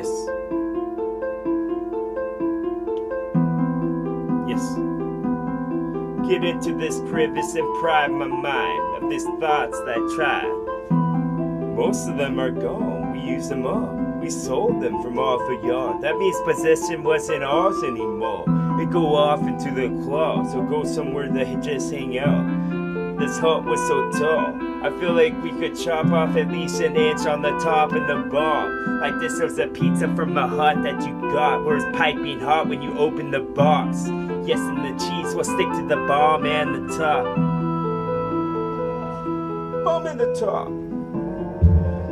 Yes. Yes. Get into this crevice and pride my mind of these thoughts that I tried. Most of them are gone. We used them up. We sold them from off a yard. That means possession wasn't ours anymore. It go off into the claws or go somewhere that just hang out. This hut was so tall. I feel like we could chop off at least an inch on the top and the bottom. Like this was a pizza from the hut that you got, where it's piping hot when you open the box. Yes, and the cheese will stick to the bottom and the top. Bottom and the top.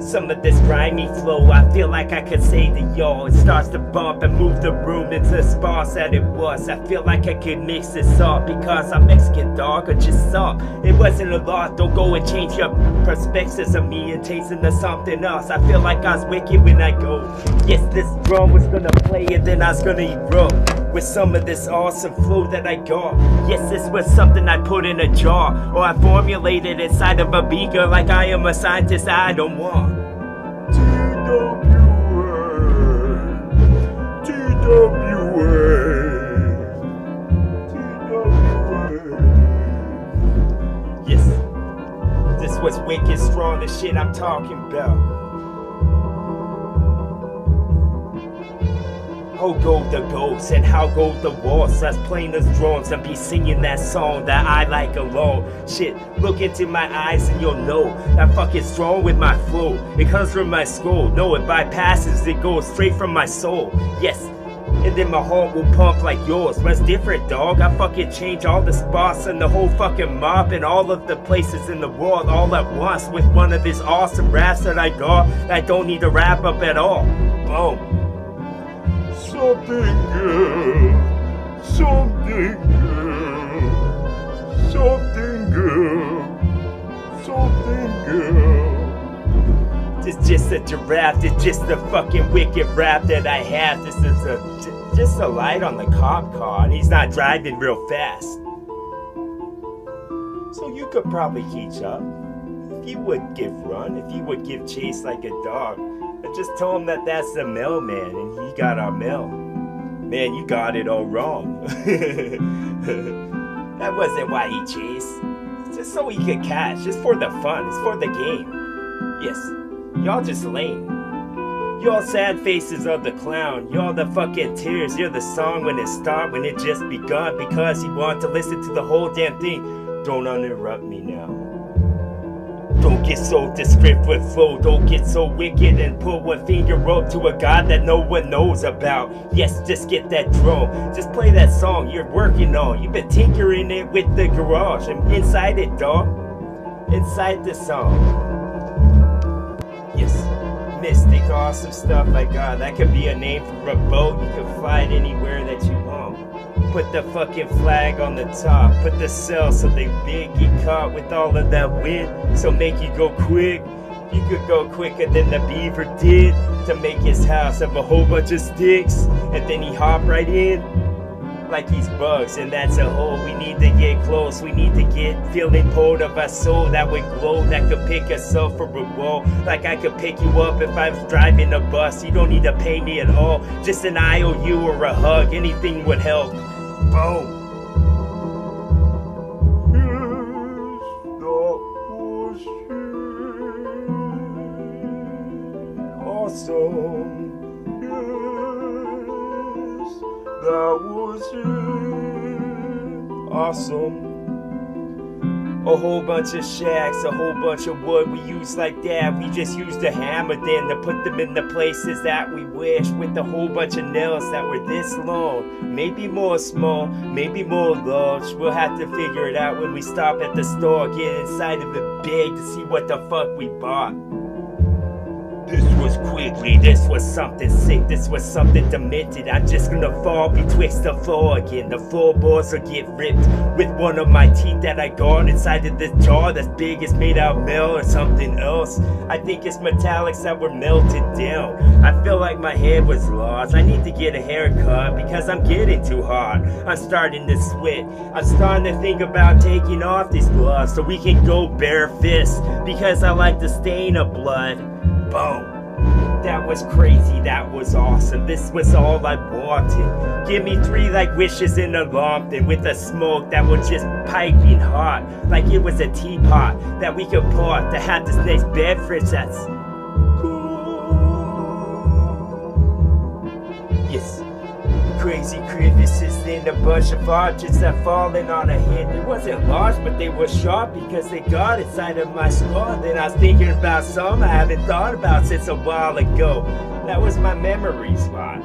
Some of this grimy flow, I feel like I could say to y'all. It starts to bump and move the room into the spots that it was. I feel like I could mix this up because I'm Mexican, dog, or just some. It wasn't a lot, don't go and change your perspectives of me and taste into something else. I feel like I was wicked when I go. Yes, this drum was gonna play and then I was gonna erupt with some of this awesome flow that I got. Yes, this was something I put in a jar, or I formulated inside of a beaker like I am a scientist I don't want. Yes, this was wicked strong, the shit I'm talking about. How go the ghosts and how go the walls? Let's play those drums and be singing that song that I like alone. Shit, look into my eyes and you'll know that fucking strong with my flow. It comes from my skull, no, it bypasses, it goes straight from my soul. Yes, and then my heart will pump like yours. What's different, dog? I fucking change all the spots and the whole fucking mob and all of the places in the world all at once with one of these awesome raps that I got that I don't need to wrap up at all. Boom. Something girl, something girl, something girl, something girl. It's just a giraffe, it's just a fucking wicked rap that I have. This is just a light on the cop car and he's not driving real fast. So you could probably catch up. If you would give run, if you would give chase like a dog. I just told him that that's the mailman and he got our mail. Man, you got it all wrong. That wasn't why he chased. It's just so he could catch. Just for the fun. It's for the game. Yes, y'all just lame. Y'all sad faces of the clown. Y'all the fucking tears. You're the song when it started, when it just begun. Because you want to listen to the whole damn thing. Don't interrupt me now. Don't get so descriptive with flow, don't get so wicked and put one finger up to a god that no one knows about. Yes, just get that drum, just play that song you're working on. You've been tinkering it with the garage and inside it, dog. Inside the song. Yes, mystic, awesome stuff I got. That could be a name for a boat, you can fly it anywhere that you want. Put the fucking flag on the top, put the sail so they big, get caught with all of that wind, so make you go quick. You could go quicker than the beaver did to make his house of a whole bunch of sticks, and then he hop right in like he's bugs, and that's a hole. We need to get close, we need to get feeling pulled of our soul that would glow, that could pick us up for a wall. Like I could pick you up if I was driving a bus. You don't need to pay me at all, just an IOU or a hug, anything would help. Boom. Awesome. Yes, that was it. Awesome. A whole bunch of shacks, a whole bunch of wood we use like that. We just used a hammer then to put them in the places that we wish, with a whole bunch of nails that were this long. Maybe more small, maybe more large. We'll have to figure it out when we stop at the store, get inside of the bag to see what the fuck we bought. This was quickly, this was something sick, this was something demented. I'm just gonna fall betwixt the floor again. The floorboards will get ripped with one of my teeth that I got inside of this jar that's big, it's made out of metal or something else. I think it's metallics that were melted down. I feel like my head was lost. I need to get a haircut because I'm getting too hot. I'm starting to sweat. I'm starting to think about taking off these gloves so we can go bare fists, because I like the stain of blood. Boom. that was crazy, that was awesome. This was all I wanted. Give me 3 like wishes in a Lambton with a smoke that was just piping hot, like it was a teapot that we could pour to have this next beverage that's cool. Yes. Crazy crevices in a bunch of arches that falling on a head. They wasn't large, but they were sharp because they got inside of my skull. Then I was thinking about some I haven't thought about since a while ago. That was my memory spot.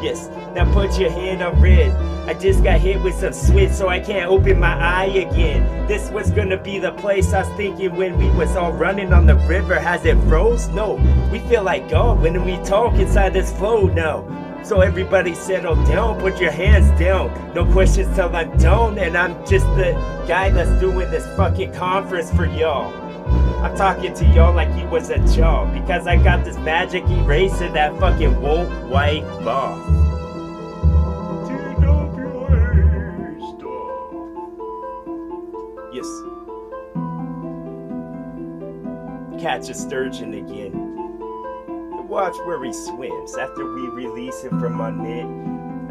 Yes, now put your hand on red. I just got hit with some switch, so I can't open my eye again. This was gonna be the place I was thinking when we was all running on the river. Has it froze? No, we feel like God when we talk inside this flow now. So everybody settle down, put your hands down. No questions till I'm done, and I'm just the guy that's doing this fucking conference for y'all. I'm talking to y'all like he was a job, because I got this magic eraser that fucking won't wipe off. TWA stuff. Yes. Catch a sturgeon again. Watch where he swims after we release him from our net,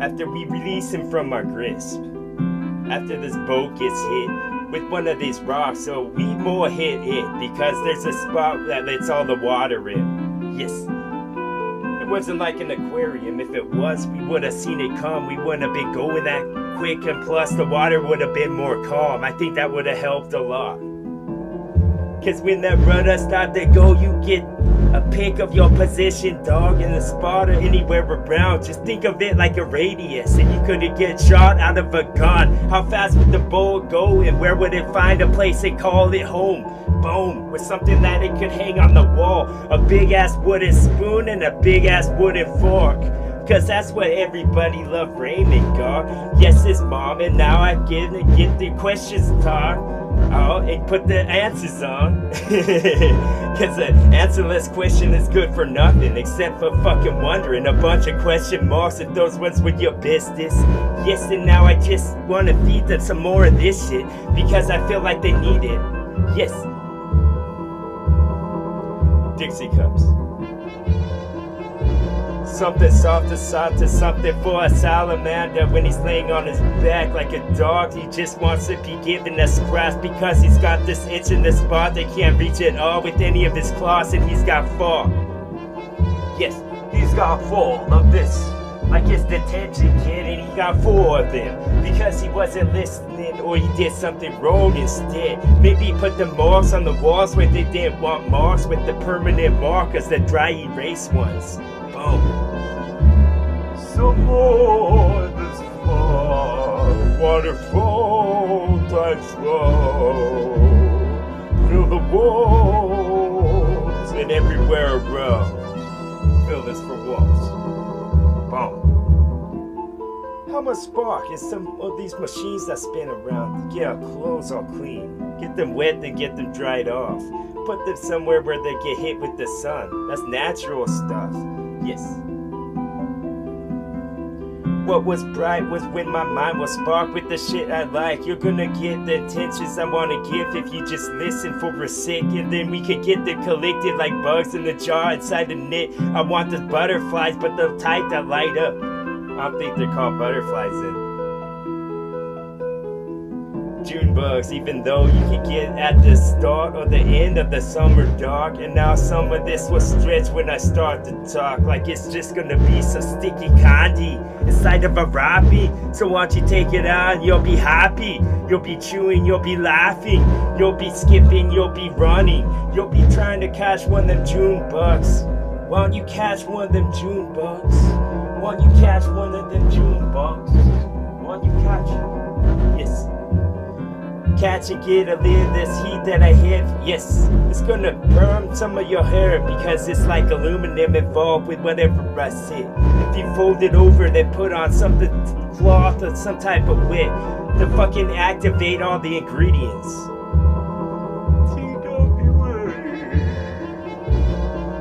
after we release him from our grasp, after this boat gets hit with one of these rocks, so we more hit it because there's a spot that lets all the water in. Yes, it wasn't like an aquarium. If it was, we would have seen it come. We wouldn't have been going that quick, and plus the water would have been more calm. I think that would have helped a lot. Cause when that rudder start to go, you get a pick of your position, dog, in the spot or anywhere around. Just think of it like a radius, and you could get shot out of a gun. How fast would the bullet go, and where would it find a place and call it home? Boom, with something that it could hang on the wall. A big ass wooden spoon and a big ass wooden fork. Cause that's what everybody loved Raymond got. Yes, his mom, and now I get the questions talk. Oh, and put the answers on. Cause an answerless question is good for nothing except for fucking wondering. A bunch of question marks, and those ones with your business. Yes, and now I just wanna feed them some more of this shit because I feel like they need it. Yes. Dixie cups. Something soft to something for a salamander. When he's laying on his back like a dog, he just wants to be given a scratch because he's got this itch in the spot. They can't reach it all with any of his claws, and he's got 4. Yes, he's got 4 of this. Like his detention kid, and he got 4 of them because he wasn't listening or he did something wrong instead. Maybe he put the marks on the walls where they didn't want marks with the permanent markers, the dry erase ones. Boom. Some more this far, waterfall type slow. Fill the walls and everywhere around. Fill this for walls. Boom. How much spark in some of these machines that spin around to get our clothes all clean? Get them wet and get them dried off. Put them somewhere where they get hit with the sun. That's natural stuff. Yes. What was bright was when my mind was sparked with the shit I like. You're gonna get the intentions I wanna give if you just listen for a second. Then we could get them collected like bugs in the jar inside the net. I want the butterflies, but the type that light up. I don't think they're called butterflies then. June bugs, even though you can get at the start or the end of the summer dark. And now some of this will stretch when I start to talk, like it's just gonna be some sticky candy inside of a wrappy. So why don't you take it out, you'll be happy. You'll be chewing, you'll be laughing, you'll be skipping, you'll be running. You'll be trying to catch one of them June bugs. Why don't you catch one of them June bugs? Why don't you catch one of them June bugs? Why don't you catch it? Yes. Catch and get a little of this heat that I have. Yes, it's gonna burn some of your hair because it's like aluminum involved with whatever I said. If you fold it over, then put on something cloth or some type of wet to fucking activate all the ingredients.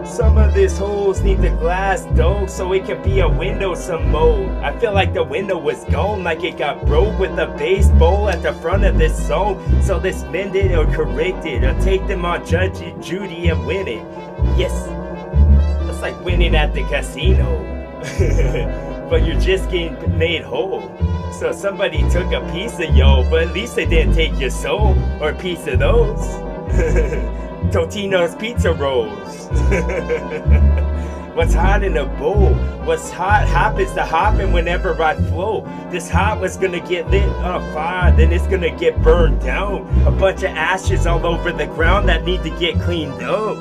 Some of these holes need the glass though, so it can be a window some more. I feel like the window was gone, like it got broke with a baseball at the front of this zone. So let's mend it or correct it, or take them on Judge Judy and win it. Yes, a It's like winning at the casino. But you're just getting made whole. So somebody took a piece of yo, but at least they didn't take your soul or a piece of those. Totino's pizza rolls. What's hot in a bowl? What's hot happens to happen whenever I flow. This hot was gonna get lit on fire, then it's gonna get burned down. A bunch of ashes all over the ground that need to get cleaned up.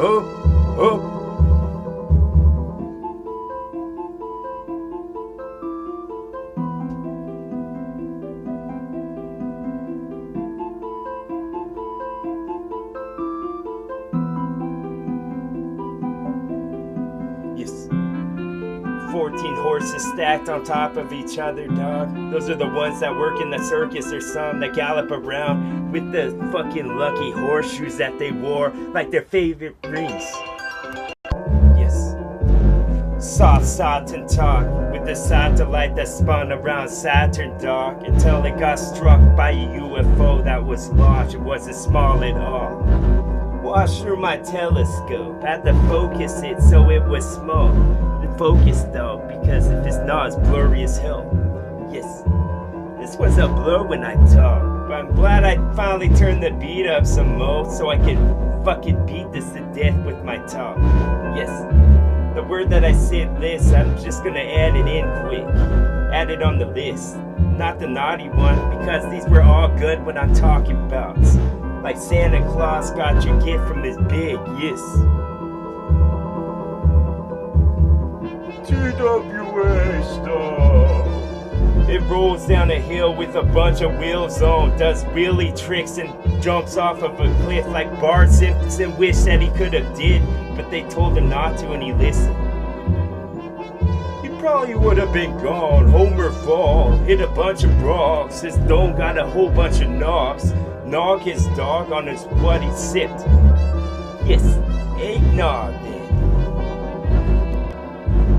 Oh. Yes. 14 horses stacked on top of each other, dog. Those are the ones that work in the circus or some that gallop around with the fucking lucky horseshoes that they wore like their favorite rings. Yes. Soft Saturn talk with the satellite that spun around Saturn, dog, until it got struck by a UFO that was large. It wasn't small at all. Watched through my telescope, had to focus it so it was small. The focus though, because if it's not, it's blurry as hell. Yes, this was a blur when I talk, but I'm glad I finally turned the beat up some more so I could fucking beat this to death with my talk. Yes, the word that I said list, I'm just gonna add it in quick. Add it on the list, not the naughty one, because these were all good when I'm talking about. Like Santa Claus got your gift from his big, yes. TWA stuff. It rolls down a hill with a bunch of wheels on, does wheelie tricks and jumps off of a cliff like Bart Simpson wished that he could have did, but they told him not to and he listened. He probably would have been gone, Homer fall, hit a bunch of rocks, his dome got a whole bunch of knobs. Nog his dog on his what he sipped. Yes, eggnog then.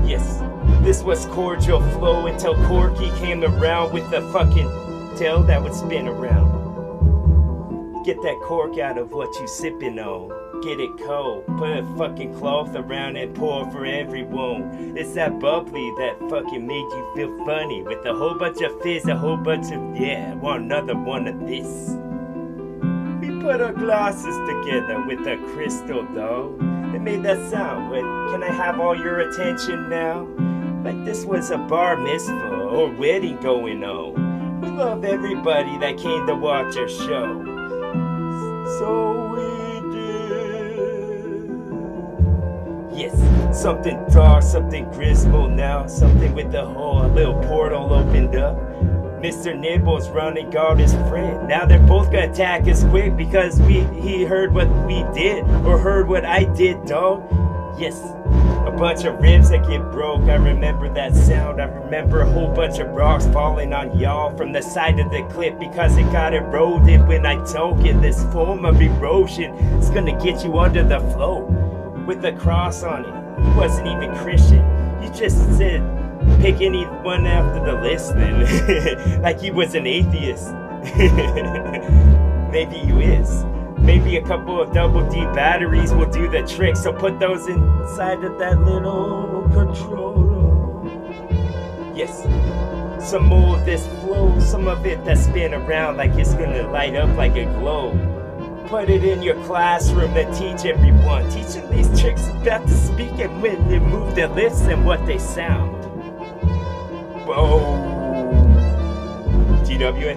Yes, this was cordial flow until Corky came around with the fucking tail that would spin around. Get that cork out of what you sipping on. Get it cold, put a fucking cloth around and pour for everyone. It's that bubbly that fucking made you feel funny with a whole bunch of fizz, a whole bunch of yeah, want another one of this. Put our glasses together with a crystal though. It made that sound. Wait, can I have all your attention now? Like this was a bar mitzvah or wedding going on. We love everybody that came to watch our show. So we did. Yes, something dark, something grismo now. Something with the hole, a little portal opened up. Mr. Nibbles running guard his friend. Now they're both gonna attack us quick because he heard what we did or heard what I did, dog. Yes, a bunch of ribs that get broke. I remember that sound. I remember a whole bunch of rocks falling on y'all from the side of the cliff because it got eroded when I took it. This form of erosion is gonna get you under the flow with a cross on it. He wasn't even Christian. You just said pick anyone after the list then. Like he was an atheist. Maybe he is. Maybe a couple of double D batteries will do the trick, so put those inside of that little controller. Yes, some more of this flow, some of it that spin around like it's gonna light up like a globe. Put it in your classroom and teach everyone. Teach them these tricks about to speak and when they move their lips and what they sound. Whoa. TWA.